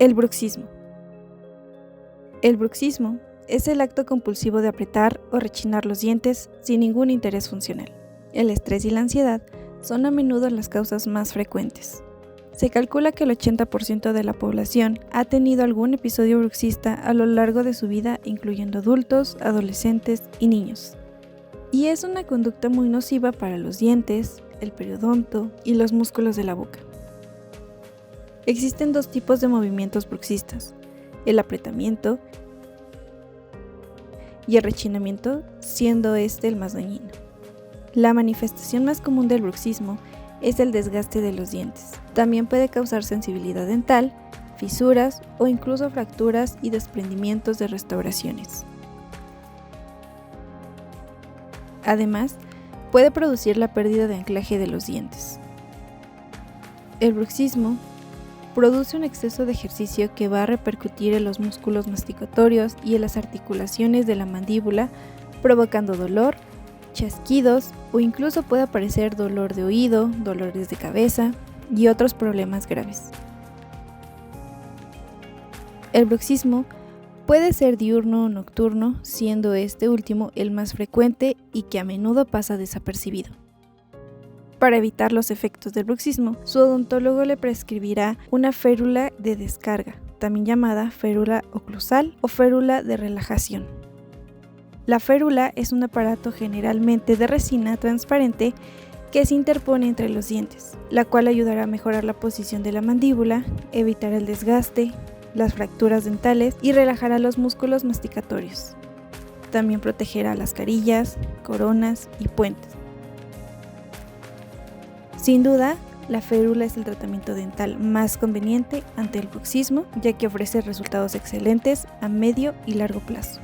El bruxismo. El bruxismo es el acto compulsivo de apretar o rechinar los dientes sin ningún interés funcional. El estrés y la ansiedad son a menudo las causas más frecuentes. Se calcula que el 80% de la población ha tenido algún episodio bruxista a lo largo de su vida, incluyendo adultos, adolescentes y niños. Y es una conducta muy nociva para los dientes, el periodonto y los músculos de la boca. Existen dos tipos de movimientos bruxistas: el apretamiento y el rechinamiento, siendo este el más dañino. La manifestación más común del bruxismo es el desgaste de los dientes. También puede causar sensibilidad dental, fisuras o incluso fracturas y desprendimientos de restauraciones. Además, puede producir la pérdida de anclaje de los dientes. El bruxismo produce un exceso de ejercicio que va a repercutir en los músculos masticatorios y en las articulaciones de la mandíbula, provocando dolor, chasquidos o incluso puede aparecer dolor de oído, dolores de cabeza y otros problemas graves. El bruxismo puede ser diurno o nocturno, siendo este último el más frecuente y que a menudo pasa desapercibido. Para evitar los efectos del bruxismo, su odontólogo le prescribirá una férula de descarga, también llamada férula oclusal o férula de relajación. La férula es un aparato generalmente de resina transparente que se interpone entre los dientes, la cual ayudará a mejorar la posición de la mandíbula, evitar el desgaste, las fracturas dentales y relajará los músculos masticatorios. También protegerá las carillas, coronas y puentes. Sin duda, la férula es el tratamiento dental más conveniente ante el bruxismo, ya que ofrece resultados excelentes a medio y largo plazo.